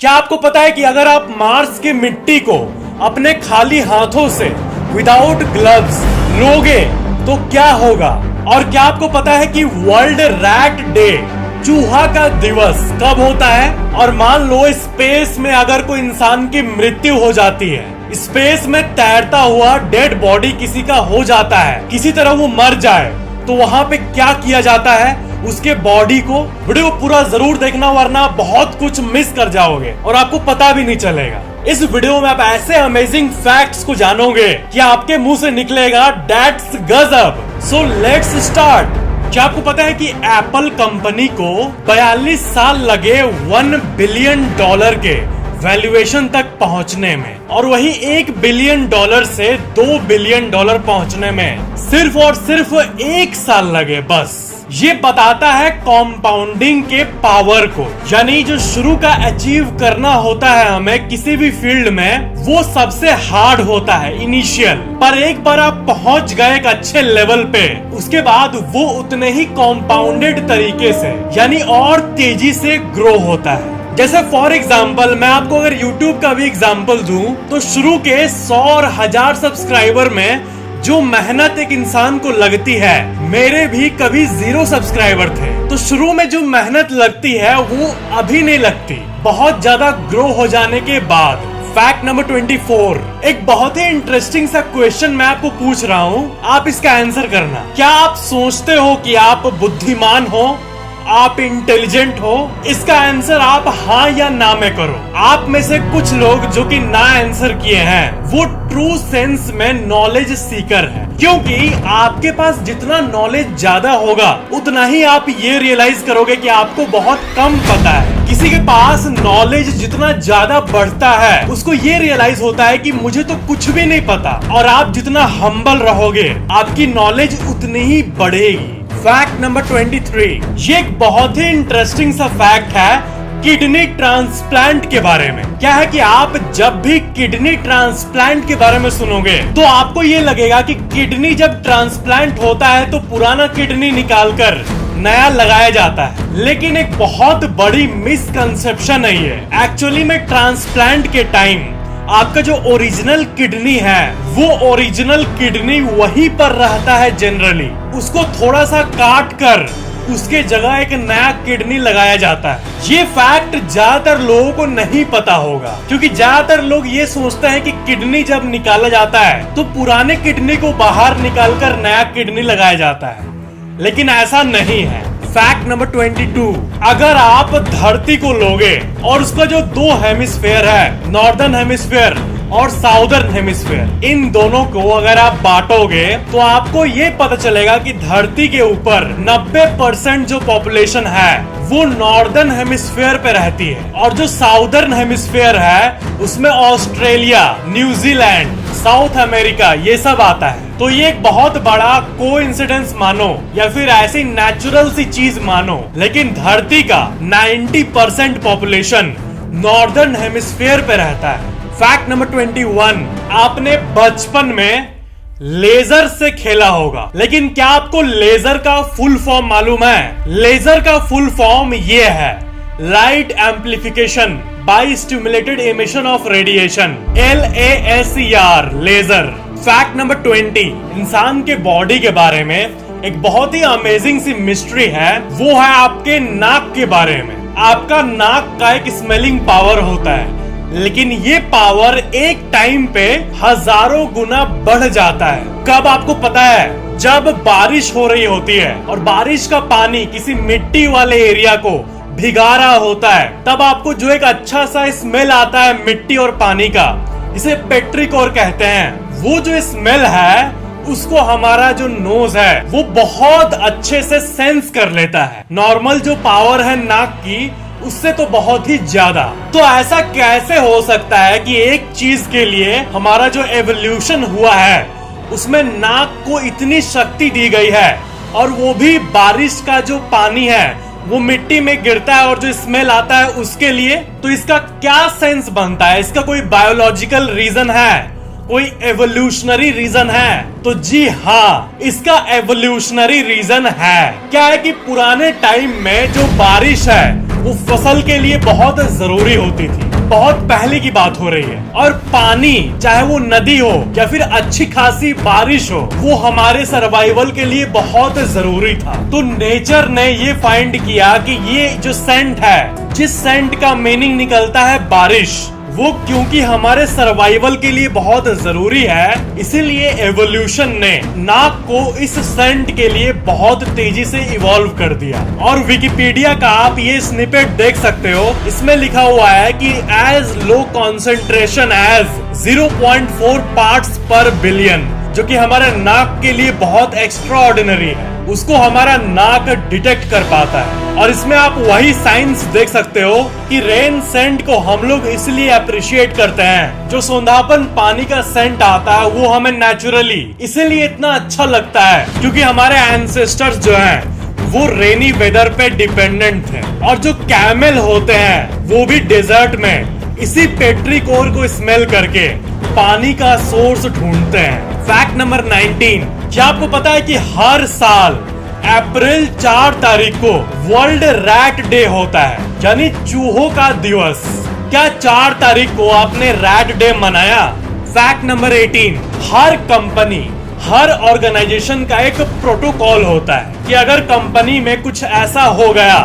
क्या आपको पता है कि अगर आप मार्स की मिट्टी को अपने खाली हाथों से विदाउट ग्लव्स लोगे तो क्या होगा? और क्या आपको पता है कि वर्ल्ड रैट डे, चूहा का दिवस कब होता है? और मान लो स्पेस में अगर कोई इंसान की मृत्यु हो जाती है, स्पेस में तैरता हुआ डेड बॉडी किसी का हो जाता है, किसी तरह वो मर जाए, तो वहां पे क्या किया जाता है? उसके बॉडी को, वीडियो पूरा जरूर देखना वरना बहुत कुछ मिस कर जाओगे और आपको पता भी नहीं चलेगा। इस वीडियो में आप ऐसे अमेजिंग फैक्ट्स को जानोगे कि आपके मुंह से निकलेगा दैट्स गजब। So let's start. क्या आपको पता है कि एप्पल कंपनी को 42 साल लगे $1 बिलियन के वैल्यूएशन तक पहुंचने में, और वही $1 बिलियन से $2 बिलियन पहुंचने में सिर्फ और सिर्फ 1 साल लगे बस। ये बताता है कॉम्पाउंडिंग के पावर को, यानी जो शुरू का अचीव करना होता है हमें किसी भी फील्ड में, वो सबसे हार्ड होता है इनिशियल, पर एक बार आप पहुंच गए एक अच्छे लेवल पे, उसके बाद वो उतने ही कॉम्पाउंडेड तरीके से यानी और तेजी से ग्रो होता है। जैसे फॉर एग्जाम्पल मैं आपको अगर YouTube का भी एग्जाम्पल दूं, तो शुरू के 100 और 1000 सब्सक्राइबर में जो मेहनत एक इंसान को लगती है, मेरे भी कभी 0 सब्सक्राइबर थे, तो शुरू में जो मेहनत लगती है वो अभी नहीं लगती, बहुत ज्यादा ग्रो हो जाने के बाद। फैक्ट नंबर 24, एक बहुत ही इंटरेस्टिंग सा क्वेश्चन मैं आपको पूछ रहा हूँ, आप इसका आंसर करना। क्या आप सोचते हो कि आप बुद्धिमान हो, आप इंटेलिजेंट हो? इसका आंसर आप हाँ या ना में करो। आप में से कुछ लोग जो कि ना आंसर किए हैं, वो ट्रू सेंस में नॉलेज सीकर है, क्योंकि आपके पास जितना नॉलेज ज्यादा होगा उतना ही आप ये रियलाइज करोगे कि आपको बहुत कम पता है। किसी के पास नॉलेज जितना ज्यादा बढ़ता है, उसको ये रियलाइज होता है कि मुझे तो कुछ भी नहीं पता, और आप जितना हम्बल रहोगे आपकी नॉलेज उतनी ही बढ़ेगी। फैक्ट नंबर 23, ये एक बहुत ही इंटरेस्टिंग सा फैक्ट है किडनी ट्रांसप्लांट के बारे में। क्या है कि आप जब भी किडनी ट्रांसप्लांट के बारे में सुनोगे तो आपको ये लगेगा कि किडनी जब ट्रांसप्लांट होता है तो पुराना किडनी निकालकर नया लगाया जाता है, लेकिन एक बहुत बड़ी मिसकंसेप्शन है ये। एक्चुअली में ट्रांसप्लांट के टाइम आपका जो ओरिजिनल किडनी है, वो ओरिजिनल किडनी वहीं पर रहता है जनरली, उसको थोड़ा सा काट कर उसके जगह एक नया किडनी लगाया जाता है। ये फैक्ट ज्यादातर लोगों को नहीं पता होगा, क्योंकि ज्यादातर लोग ये सोचते हैं कि किडनी जब निकाला जाता है तो पुराने किडनी को बाहर निकालकर नया किडनी लगाया जाता है, लेकिन ऐसा नहीं है। फैक्ट नंबर 22, अगर आप धरती को लोगे और उसका जो 2 हेमिस्फेयर है, नॉर्दर्न हेमिस्फेयर और साउदर्न हेमिस्फेयर, इन दोनों को अगर आप बांटोगे तो आपको ये पता चलेगा कि धरती के ऊपर 90% जो पॉपुलेशन है वो नॉर्दर्न हेमिस्फेयर पे रहती है, और जो साउदर्न हेमिस्फेयर है उसमें ऑस्ट्रेलिया, न्यूजीलैंड, साउथ अमेरिका ये सब आता है। तो ये एक बहुत बड़ा कोइंसिडेंस मानो या फिर ऐसी नेचुरल सी चीज मानो, लेकिन धरती का 90% पॉपुलेशन नॉर्दर्न हेमिस्फेयर पे रहता है। फैक्ट नंबर 21, आपने बचपन में लेजर से खेला होगा, लेकिन क्या आपको लेजर का फुल फॉर्म मालूम है? लेजर का फुल फॉर्म ये है, light amplification by stimulated emission of radiation, LASER, laser. Fact number 20, इंसान के बॉडी के बारे में एक बहुत ही अमेजिंग सी मिस्ट्री है, वो है आपके नाक के बारे में। आपका नाक का एक स्मेलिंग पावर होता है, लेकिन ये पावर एक टाइम पे हजारों गुना बढ़ जाता है। कब आपको पता है? जब बारिश हो रही होती है और बारिश का पानी किसी मिट्टी वाले एरिया को भिगा रहा होता है, तब आपको जो एक अच्छा सा स्मेल आता है मिट्टी और पानी का, इसे पेट्रिकोर कहते हैं। वो जो स्मेल है उसको हमारा जो नोज है वो बहुत अच्छे से सेंस कर लेता है। नॉर्मल जो पावर है नाक की, उससे तो बहुत ही ज्यादा। तो ऐसा कैसे हो सकता है कि एक चीज के लिए हमारा जो एवोल्यूशन हुआ है उसमें नाक को इतनी शक्ति दी गई है, और वो भी बारिश का जो पानी है वो मिट्टी में गिरता है और जो स्मेल आता है उसके लिए? तो इसका क्या सेंस बनता है? इसका कोई बायोलॉजिकल रीजन है, कोई एवोल्यूशनरी रीजन है? तो जी हाँ, इसका एवोल्यूशनरी रीजन है। क्या है कि पुराने टाइम में जो बारिश है वो फसल के लिए बहुत जरूरी होती थी, बहुत पहले की बात हो रही है। और पानी, चाहे वो नदी हो या फिर अच्छी खासी बारिश हो, वो हमारे सर्वाइवल के लिए बहुत जरूरी था। तो नेचर ने ये फाइंड किया कि ये जो सेंट है, जिस सेंट का मीनिंग निकलता है बारिश, वो क्योंकि हमारे सर्वाइवल के लिए बहुत जरूरी है, इसीलिए एवोल्यूशन ने नाक को इस सेंट के लिए बहुत तेजी से इवॉल्व कर दिया। और विकिपीडिया का आप ये स्निपेट देख सकते हो, इसमें लिखा हुआ है कि as low concentration as 0.4 parts per billion, जो कि हमारे नाक के लिए बहुत एक्स्ट्रा ऑर्डिनरी है, उसको हमारा नाक डिटेक्ट कर पाता है। और इसमें आप वही साइंस देख सकते हो कि रेन सेंट को हम लोग इसलिए अप्रिशिएट करते हैं, जो सौंधापन पानी का सेंट आता है वो हमें नेचुरली इसीलिए इतना अच्छा लगता है क्योंकि हमारे एंसेस्टर्स जो हैं वो रेनी वेदर पे डिपेंडेंट थे। और जो कैमल होते हैं वो भी डेजर्ट में इसी पेट्रिकोर को स्मेल करके पानी का सोर्स ढूंढते हैं। फैक्ट नंबर 19, क्या आपको पता है कि हर साल अप्रैल 4 तारीख को वर्ल्ड रैट डे होता है, यानी चूहों का दिवस। क्या 4 तारीख को आपने रैट डे मनाया? फैक्ट नंबर 18, हर कंपनी, हर ऑर्गेनाइजेशन का एक प्रोटोकॉल होता है कि अगर कंपनी में कुछ ऐसा हो गया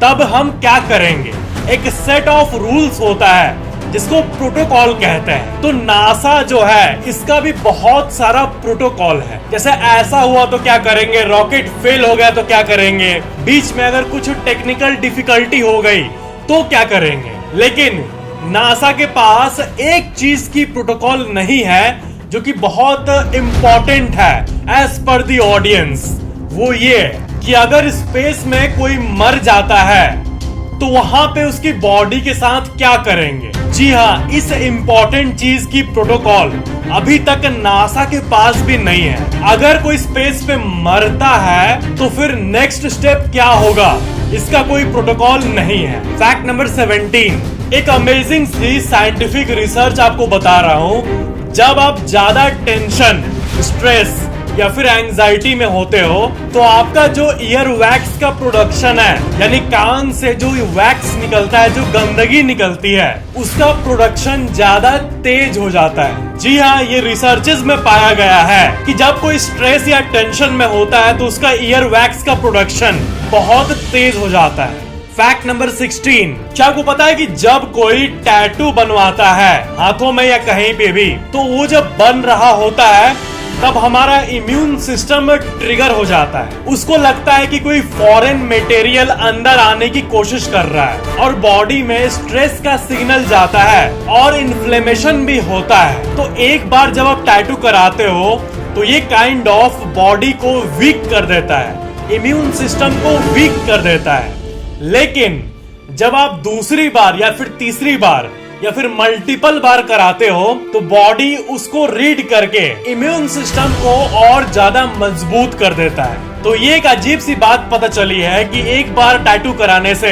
तब हम क्या करेंगे। एक सेट ऑफ रूल्स होता है जिसको प्रोटोकॉल कहते हैं। तो नासा जो है इसका भी बहुत सारा प्रोटोकॉल है। जैसे ऐसा हुआ तो क्या करेंगे, रॉकेट फेल हो गया तो क्या करेंगे, बीच में अगर कुछ टेक्निकल डिफिकल्टी हो गई तो क्या करेंगे। लेकिन नासा के पास एक चीज की प्रोटोकॉल नहीं है जो कि बहुत इंपॉर्टेंट है एज पर दी ऑडियंस। वो ये कि अगर स्पेस में कोई मर जाता है तो वहां पे उसकी बॉडी के साथ क्या करेंगे। जी हाँ, इस इम्पोर्टेंट चीज की प्रोटोकॉल अभी तक नासा के पास भी नहीं है। अगर कोई स्पेस पे मरता है तो फिर नेक्स्ट स्टेप क्या होगा, इसका कोई प्रोटोकॉल नहीं है। फैक्ट नंबर 17, एक अमेजिंग सी साइंटिफिक रिसर्च आपको बता रहा हूँ। जब आप ज्यादा टेंशन, स्ट्रेस या फिर एंजाइटी में होते हो तो आपका जो ईयर वैक्स का प्रोडक्शन है, यानी कान से जो वैक्स निकलता है, जो गंदगी निकलती है, उसका प्रोडक्शन ज्यादा तेज हो जाता है। जी हाँ, ये रिसर्चेस में पाया गया है कि जब कोई स्ट्रेस या टेंशन में होता है तो उसका ईयर वैक्स का प्रोडक्शन बहुत तेज हो जाता है। फैक्ट नंबर 16, क्या आपको पता है कि जब कोई टैटू बनवाता है हाथों में या कहीं पे भी, तो वो जब बन रहा होता है तब हमारा इम्यून सिस्टम ट्रिगर हो जाता है। उसको लगता है कि कोई फॉरेन मटेरियल अंदर आने की कोशिश कर रहा है और बॉडी में स्ट्रेस का सिग्नल जाता है और इन्फ्लेमेशन भी होता है। तो एक बार जब आप टैटू कराते हो तो ये काइंड ऑफ बॉडी को वीक कर देता है, इम्यून सिस्टम को वीक कर देता है। लेकिन जब आप दूसरी बार या फिर तीसरी बार या फिर मल्टीपल बार कराते हो तो बॉडी उसको रीड करके इम्यून सिस्टम को और ज्यादा मजबूत कर देता है। तो ये एक अजीब सी बात पता चली है कि एक बार टैटू कराने से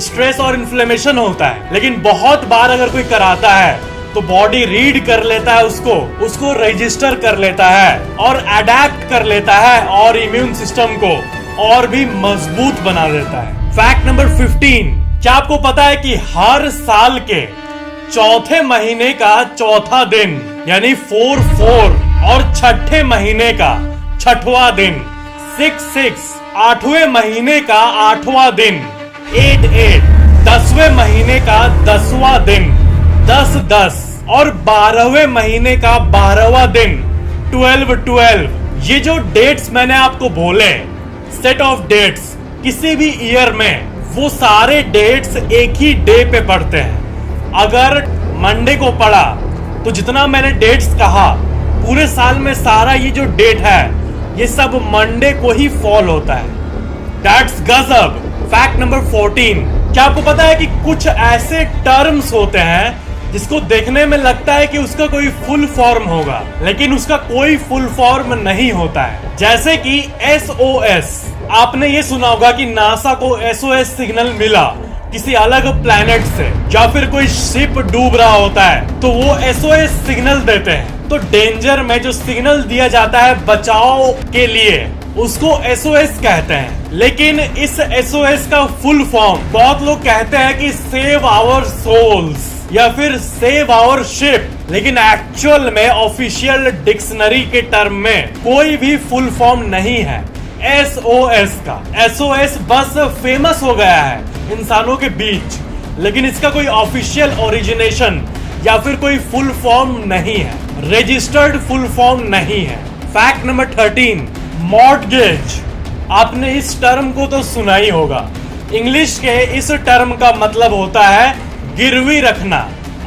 स्ट्रेस और इन्फ्लेमेशन होता है, लेकिन बहुत बार अगर कोई कराता है तो बॉडी रीड कर लेता है, उसको रजिस्टर कर लेता है और अडेप्ट कर लेता है और इम्यून सिस्टम को और भी मजबूत बना देता है। फैक्ट नंबर 15, क्या आपको पता है कि हर साल के चौथे महीने का चौथा दिन यानी 4/4 और छठे महीने का छठवां दिन 6/6, 8वें महीने का 8वां दिन 8/8, 10वें महीने का 10वां दिन 10/10 और 12वें महीने का 12वां दिन 12/12। ये जो डेट्स मैंने आपको बोले, सेट ऑफ डेट्स किसी भी ईयर में, वो सारे डेट्स एक ही डे पे पड़ते हैं। अगर मंडे को पड़ा तो जितना मैंने डेट्स कहा पूरे साल में सारा ये जो डेट है ये सब मंडे को ही फॉल होता है। दैट्स गजब। फैक्ट नंबर 14, क्या आपको पता है कि कुछ ऐसे टर्म्स होते हैं जिसको देखने में लगता है कि उसका कोई फुल फॉर्म होगा, लेकिन उसका कोई फुल फॉर्म नहीं होता है। जैसे कि SOS, आपने ये सुना होगा कि नासा को SOS सिग्नल मिला किसी अलग प्लैनेट से, या फिर कोई शिप डूब रहा होता है तो वो SOS सिग्नल देते हैं। तो डेंजर में जो सिग्नल दिया जाता है बचाव के लिए उसको SOS कहते हैं। लेकिन इस SOS का फुल फॉर्म बहुत लोग कहते हैं कि सेव आवर सोल्स। या फिर सेव आवर शिप, लेकिन एक्चुअल में ऑफिशियल डिक्शनरी के टर्म में कोई भी फुल फॉर्म नहीं है SOS का। SOS बस फेमस हो गया है इंसानों के बीच, लेकिन इसका कोई ऑफिशियल ओरिजिनेशन या फिर कोई फुल फॉर्म नहीं है, रजिस्टर्ड फुल फॉर्म नहीं है। Fact number 13, mortgage. आपने इस टर्म को तो सुना ही होगा। इंग्लिश के इस टर्म का मतलब होता है गिरवी रखना।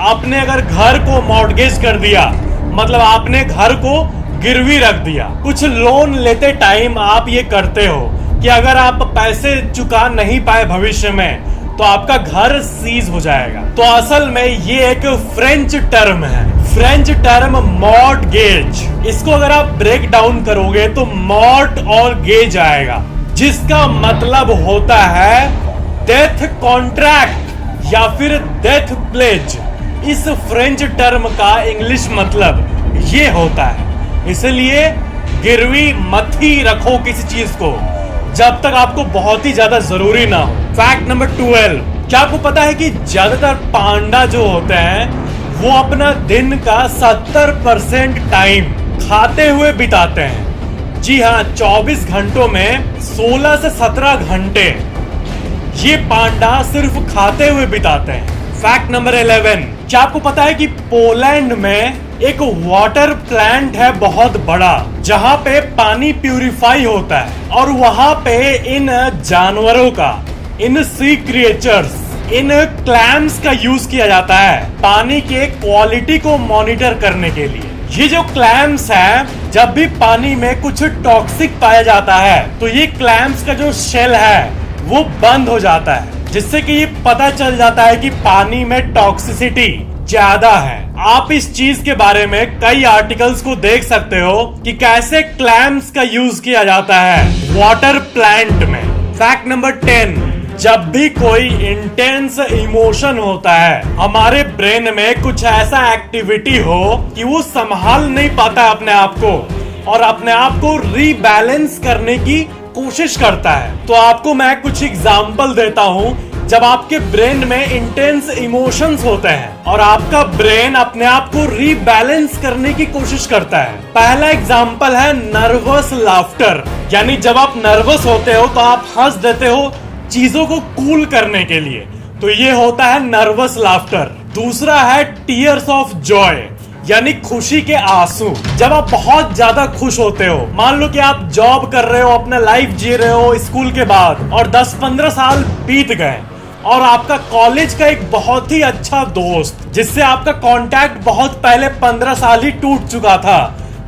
आपने अगर घर को मॉर्टगेज कर दिया, मतलब आपने घर को गिरवी रख दिया। कुछ लोन लेते टाइम आप ये करते हो कि अगर आप पैसे चुका नहीं पाए भविष्य में तो आपका घर सीज हो जाएगा। तो असल में ये एक फ्रेंच टर्म है, फ्रेंच टर्म मॉर्टगेज। इसको अगर आप ब्रेक डाउन करोगे तो मॉर्ट और गेज आएगा, जिसका मतलब होता है डेथ कॉन्ट्रैक्ट या फिर डेथ प्लेज। इस फ्रेंच टर्म का इंग्लिश मतलब ये होता है। इसलिए गिरवी मत ही रखो किसी चीज को जब तक आपको बहुत ही ज्यादा जरूरी ना हो। फैक्ट नंबर 12, क्या आपको पता है कि ज्यादातर पांडा जो होते हैं वो अपना दिन का 70% टाइम खाते हुए बिताते हैं। जी हाँ, 24 घंटों में 16 से 17 घंटे ये पांडा सिर्फ खाते हुए बिताते हैं। फैक्ट नंबर 11, क्या आपको पता है कि पोलैंड में एक वाटर प्लांट है बहुत बड़ा, जहां पे पानी प्यूरिफाई होता है और वहां पे इन जानवरों का, इन सी क्रिएचर्स, इन क्लैम्स का यूज किया जाता है पानी के क्वालिटी को मॉनिटर करने के लिए। ये जो क्लैम्स है, जब भी पानी में कुछ टॉक्सिक पाया जाता है तो ये क्लैम्स का जो शेल है वो बंद हो जाता है, जिससे कि ये पता चल जाता है कि पानी में टॉक्सिसिटी ज्यादा है। आप इस चीज के बारे में कई आर्टिकल्स को देख सकते हो कि कैसे क्लैम्स का यूज किया जाता है वाटर प्लांट में। फैक्ट नंबर 10, जब भी कोई इंटेंस इमोशन होता है, हमारे ब्रेन में कुछ ऐसा एक्टिविटी हो कि वो संभाल नहीं पाता है अपने आप को और अपने आप को रीबैलेंस करने की कोशिश करता है। तो आपको मैं कुछ एग्जाम्पल देता हूं जब आपके ब्रेन में इंटेंस इमोशंस होते हैं और आपका ब्रेन अपने आप को रीबैलेंस करने की कोशिश करता है। पहला एग्जाम्पल है नर्वस लाफ्टर, यानी जब आप नर्वस होते हो तो आप हंस देते हो चीजों को कूल करने के लिए, तो ये होता है नर्वस लाफ्टर। दूसरा है टीयर्स ऑफ जॉय, यानी खुशी के आंसू। जब आप बहुत ज्यादा खुश होते हो, मान लो कि आप जॉब कर रहे हो, अपना लाइफ जी रहे हो स्कूल के बाद और 10-15 साल बीत गए और आपका कॉलेज का एक बहुत ही अच्छा दोस्त जिससे आपका कांटेक्ट बहुत पहले 15 साल ही टूट चुका था,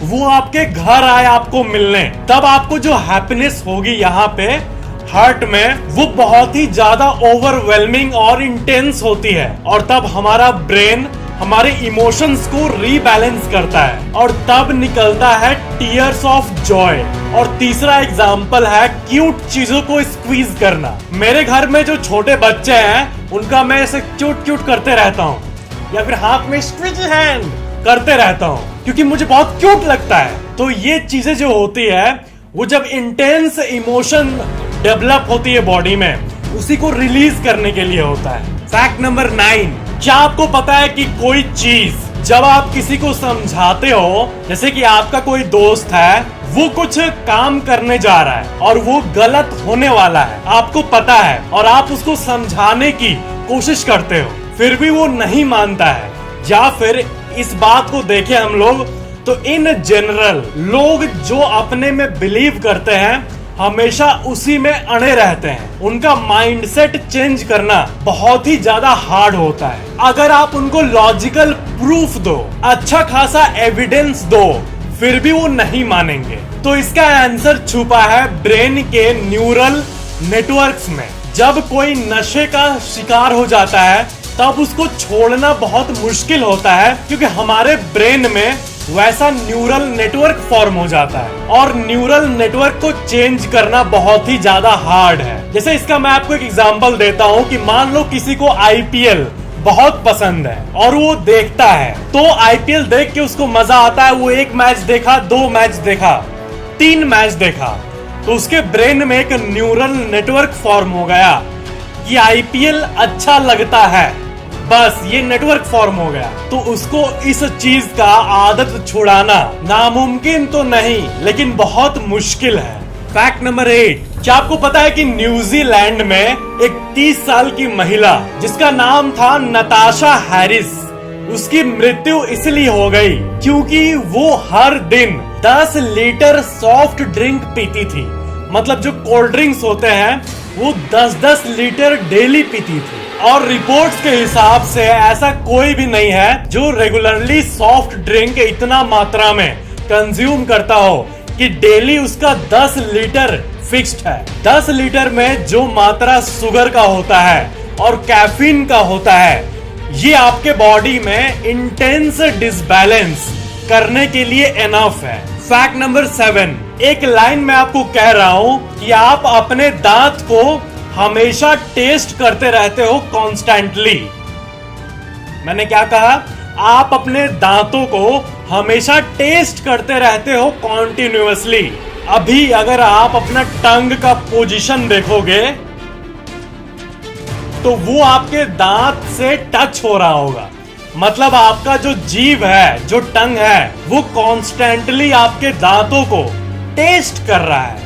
वो आपके घर आए आपको मिलने, तब आपको जो हैप्पीनेस होगी यहाँ पे हार्ट में, वो बहुत ही ज्यादा ओवरवेलमिंग और इंटेंस होती है और तब हमारा ब्रेन हमारे इमोशंस को रीबैलेंस करता है और तब निकलता है टीयर्स ऑफ जॉय। और तीसरा एग्जाम्पल है क्यूट चीजों को स्क्वीज करना। मेरे घर में जो छोटे बच्चे हैं उनका मैं ऐसे क्यूट क्यूट करते रहता हूँ या फिर हाथ में स्क्वीज हैंड करते रहता हूँ क्योंकि मुझे बहुत क्यूट लगता है। तो ये चीजें जो होती है वो जब इंटेंस इमोशन डेवलप होती है बॉडी में, उसी को रिलीज करने के लिए होता है। फैक्ट नंबर 9, क्या आपको पता है कि कोई चीज जब आप किसी को समझाते हो, जैसे कि आपका कोई दोस्त है, वो कुछ काम करने जा रहा है और वो गलत होने वाला है, आपको पता है और आप उसको समझाने की कोशिश करते हो, फिर भी वो नहीं मानता है, या फिर इस बात को देखें हम लोग तो इन जनरल लोग जो अपने में बिलीव करते हैं हमेशा उसी में अड़े रहते हैं। उनका माइंडसेट चेंज करना बहुत ही ज्यादा हार्ड होता है। अगर आप उनको लॉजिकल प्रूफ दो, अच्छा खासा एविडेंस दो, फिर भी वो नहीं मानेंगे। तो इसका आंसर छुपा है ब्रेन के न्यूरल नेटवर्क्स में। जब कोई नशे का शिकार हो जाता है तब उसको छोड़ना बहुत मुश्किल होता है क्योंकि हमारे ब्रेन में वैसा न्यूरल नेटवर्क फॉर्म हो जाता है और न्यूरल नेटवर्क को चेंज करना बहुत ही ज्यादा हार्ड है। जैसे इसका मैं आपको एक एग्जांपल देता हूँ कि मान लो किसी को आईपीएल बहुत पसंद है और वो देखता है, तो आईपीएल देख के उसको मजा आता है। वो 1 मैच देखा, 2 मैच देखा, 3 मैच देखा, तो उसके ब्रेन में एक न्यूरल नेटवर्क फॉर्म हो गया कि आईपीएल अच्छा लगता है। बस ये नेटवर्क फॉर्म हो गया। तो उसको इस चीज का आदत छुड़ाना नामुमकिन तो नहीं, लेकिन बहुत मुश्किल है। फैक्ट नंबर 8, क्या आपको पता है कि न्यूजीलैंड में एक 30 साल की महिला जिसका नाम था नताशा हैरिस, उसकी मृत्यु इसलिए हो गई क्योंकि वो हर दिन 10 लीटर सॉफ्ट ड्रिंक पीती थी। मतलब जो कोल्ड ड्रिंक्स होते हैं वो 10-10 लीटर डेली पीती थी। और रिपोर्ट्स के हिसाब से ऐसा कोई भी नहीं है जो रेगुलरली सॉफ्ट ड्रिंक इतना मात्रा में कंज्यूम करता हो कि डेली उसका 10 लीटर फिक्स्ड है। 10 लीटर में जो मात्रा शुगर का होता है और कैफीन का होता है, ये आपके बॉडी में इंटेंस डिसबैलेंस करने के लिए एनफ है। फैक्ट नंबर 7, एक लाइन में आपको कह रहा हूं कि आप अपने दांत को हमेशा टेस्ट करते रहते हो कॉन्स्टेंटली। मैंने क्या कहा? आप अपने दांतों को हमेशा टेस्ट करते रहते हो कॉन्टिन्यूअसली। अभी अगर आप अपना टंग का पोजीशन देखोगे तो वो आपके दांत से टच हो रहा होगा। मतलब आपका जो जीभ है, जो टंग है, वो कॉन्स्टेंटली आपके दांतों को टेस्ट कर रहा है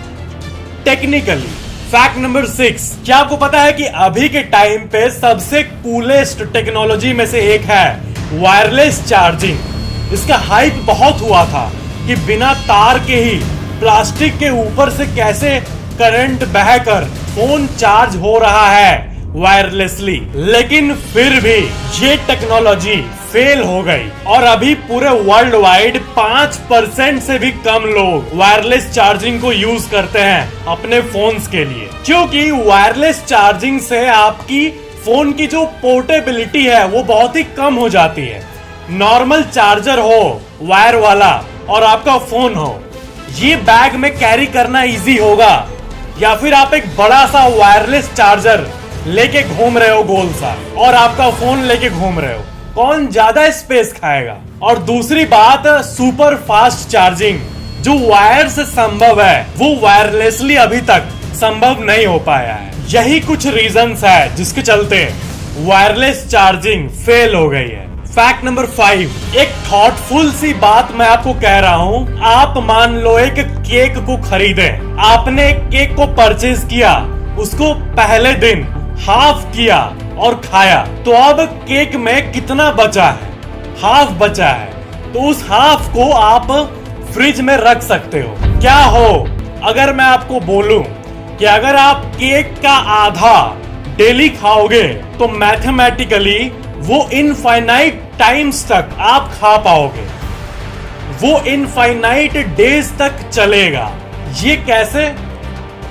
टेक्निकली। फैक्ट नंबर 6, क्या आपको पता है कि अभी के टाइम पे सबसे कूलेस्ट टेक्नोलॉजी में से एक है वायरलेस चार्जिंग। इसका हाइप बहुत हुआ था कि बिना तार के ही प्लास्टिक के ऊपर से कैसे करंट बहकर फोन चार्ज हो रहा है वायरलेसली। लेकिन फिर भी ये टेक्नोलॉजी फेल हो गई और अभी पूरे वर्ल्ड वाइड 5% से भी कम लोग वायरलेस चार्जिंग को यूज करते हैं अपने फोन्स के लिए, क्योंकि वायरलेस चार्जिंग से आपकी फोन की जो पोर्टेबिलिटी है वो बहुत ही कम हो जाती है। नॉर्मल चार्जर हो वायर वाला और आपका फोन हो, ये बैग में कैरी करना इजी होगा, या फिर आप एक बड़ा सा वायरलेस चार्जर लेके घूम रहे हो गोल सा और आपका फोन लेके घूम रहे हो, कौन ज्यादा स्पेस खाएगा? और दूसरी बात, सुपर फास्ट चार्जिंग जो वायर से संभव है वो वायरलेसली अभी तक संभव नहीं हो पाया है। यही कुछ रीजंस है जिसके चलते वायरलेस चार्जिंग फेल हो गई है। फैक्ट नंबर 5, एक थॉटफुल सी बात मैं आपको कह रहा हूं। आप मान लो एक केक को खरीदे, आपने केक को परचेज किया, उसको पहले दिन हाफ किया और खाया, तो अब केक में कितना बचा है? हाफ बचा है। तो उस हाफ को आप फ्रिज में रख सकते हो। क्या हो अगर मैं आपको बोलूं कि अगर आप केक का आधा डेली खाओगे तो मैथमेटिकली वो इनफाइनाइट टाइम्स तक आप खा पाओगे, वो इनफाइनाइट डेज तक चलेगा। ये कैसे?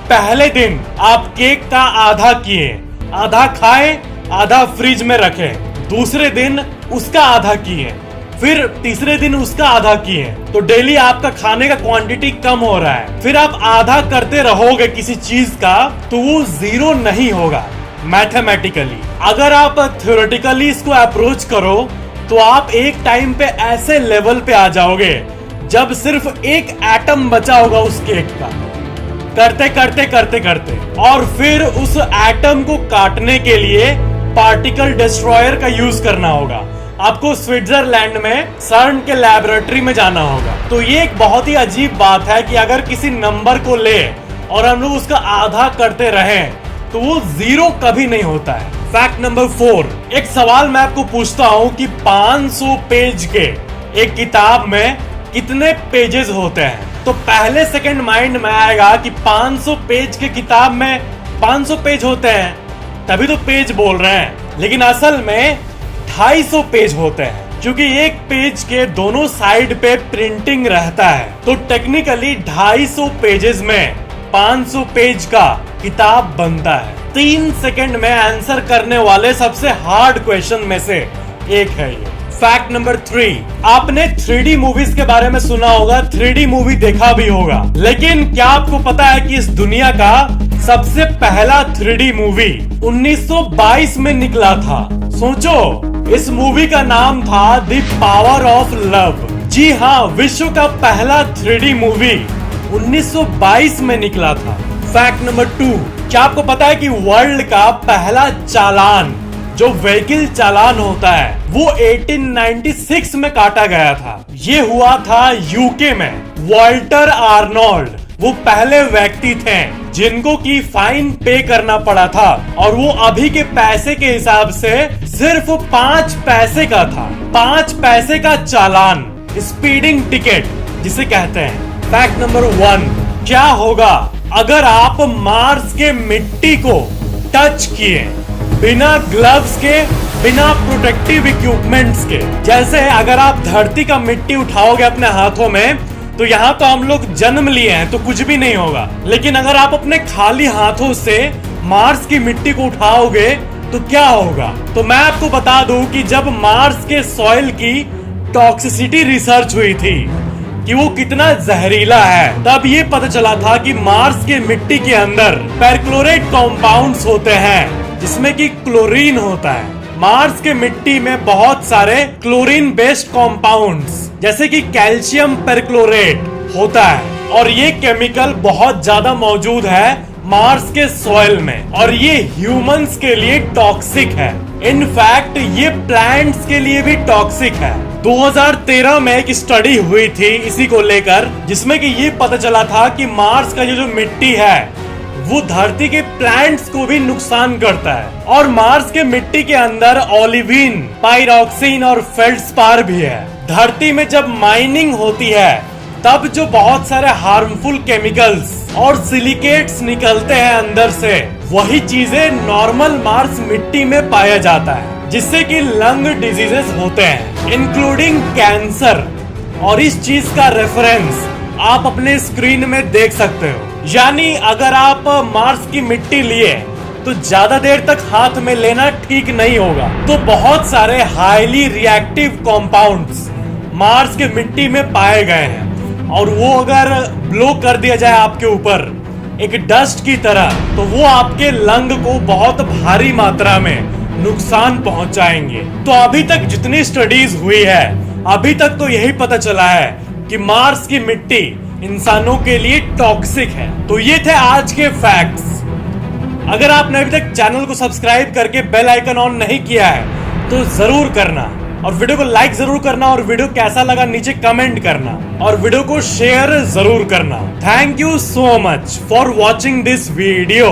पहले दिन आप केक का आधा किए, आधा खाए, आधा फ्रिज में रखे, दूसरे दिन उसका आधा किए, फिर तीसरे दिन उसका आधा किए, तो डेली आपका खाने का क्वांटिटी कम हो रहा है। फिर आप आधा करते रहोगे किसी चीज का तो वो जीरो नहीं होगा मैथमेटिकली। अगर आप थ्योरेटिकली इसको अप्रोच करो तो आप एक टाइम पे ऐसे लेवल पे आ जाओगे जब सिर्फ एक एटम बचा होगा उस केक का, करते करते करते करते, और फिर उस एटम को काटने के लिए पार्टिकल डिस्ट्रॉयर का यूज करना होगा। आपको स्विट्जरलैंड में सर्न के लैबोरेटरी में जाना होगा। तो ये एक बहुत ही अजीब बात है कि अगर किसी नंबर को ले और हम लोग उसका आधा करते रहें तो वो जीरो कभी नहीं होता है। फैक्ट नंबर 4, एक सवाल मैं आपको पूछता हूं कि 500 पेज के एक किताब में कितने पेजेस होते हैं? तो पहले सेकंड माइंड में आएगा कि 500 पेज के किताब में 500 पेज होते हैं, तभी तो पेज बोल रहे हैं, लेकिन असल में 250 पेज होते हैं, क्योंकि एक पेज के दोनों साइड पे प्रिंटिंग रहता है। तो टेक्निकली 250 पेजेस में 500 पेज का किताब बनता है। 3 सेकंड में आंसर करने वाले सबसे हार्ड क्वेश्चन में से एक है ये। फैक्ट नंबर 3, आपने 3D मूवीज के बारे में सुना होगा, 3D मूवी देखा भी होगा, लेकिन क्या आपको पता है कि इस दुनिया का सबसे पहला 3D मूवी 1922 में निकला था? सोचो, इस मूवी का नाम था द पावर ऑफ लव। जी हाँ, विश्व का पहला 3D मूवी 1922 में निकला था। फैक्ट नंबर 2, क्या आपको पता है कि वर्ल्ड का पहला चालान जो व्हीकल चालान होता है वो 1896 में काटा गया था। ये हुआ था यूके में। वॉल्टर आर्नोल्ड वो पहले व्यक्ति थे जिनको की फाइन पे करना पड़ा था, और वो अभी के पैसे के हिसाब से सिर्फ 5 पैसे का था। 5 पैसे का चालान, स्पीडिंग टिकट जिसे कहते हैं। फैक्ट नंबर 1, क्या होगा अगर आप मार्स के मिट्टी को टच किए बिना ग्लव्स के, बिना प्रोटेक्टिव इक्विपमेंट्स के? जैसे अगर आप धरती का मिट्टी उठाओगे अपने हाथों में तो यहाँ तो हम लोग जन्म लिए हैं तो कुछ भी नहीं होगा, लेकिन अगर आप अपने खाली हाथों से मार्स की मिट्टी को उठाओगे तो क्या होगा? तो मैं आपको बता दूं कि जब मार्स के सॉइल की टॉक्सिसिटी रिसर्च हुई थी कि वो कितना जहरीला है, तब ये पता चला था कि मार्स के मिट्टी के अंदर परक्लोरेट कॉम्पाउंड्स होते हैं जिसमें कि क्लोरीन होता है। मार्स के मिट्टी में बहुत सारे क्लोरीन बेस्ड कॉम्पाउंड्स जैसे कि कैल्शियम परक्लोरेट होता है, और ये केमिकल बहुत ज्यादा मौजूद है मार्स के सॉइल में, और ये ह्यूमंस के लिए टॉक्सिक है। इनफैक्ट ये प्लांट्स के लिए भी टॉक्सिक है। 2013 में एक स्टडी हुई थी इसी को लेकर, जिसमें कि ये पता चला था कि मार्स का जो मिट्टी है वो धरती के प्लांट्स को भी नुकसान करता है, और मार्स के मिट्टी के अंदर ओलिविन, पायरोक्सिन और फेल्डस्पार भी है। धरती में जब माइनिंग होती है तब जो बहुत सारे हार्मफुल केमिकल्स और सिलिकेट्स निकलते हैं अंदर से, वही चीजें नॉर्मल मार्स मिट्टी में पाया जाता है, जिससे कि लंग डिजीजेस होते हैं इंक्लूडिंग कैंसर। और इस चीज का रेफरेंस आप अपने स्क्रीन में देख सकते हो। यानी अगर आप मार्स की मिट्टी लिए तो ज्यादा देर तक हाथ में लेना ठीक नहीं होगा। तो बहुत सारे हाईली रिएक्टिव कॉम्पाउंड्स मार्स के मिट्टी में पाए गए हैं, और वो अगर ब्लो कर दिया जाए आपके ऊपर एक डस्ट की तरह, तो वो आपके लंग को बहुत भारी मात्रा में नुकसान पहुंचाएंगे। तो अभी तक जितनी स्टडीज हुई है, अभी तक तो यही पता चला है कि मार्स की मिट्टी इंसानों के लिए टॉक्सिक है। तो ये थे आज के फैक्ट्स। अगर आपने अभी तक चैनल को सब्सक्राइब करके बेल आइकन ऑन नहीं किया है तो जरूर करना, और वीडियो को लाइक जरूर करना, और वीडियो कैसा लगा नीचे कमेंट करना, और वीडियो को शेयर जरूर करना। Thank you so much for watching this video.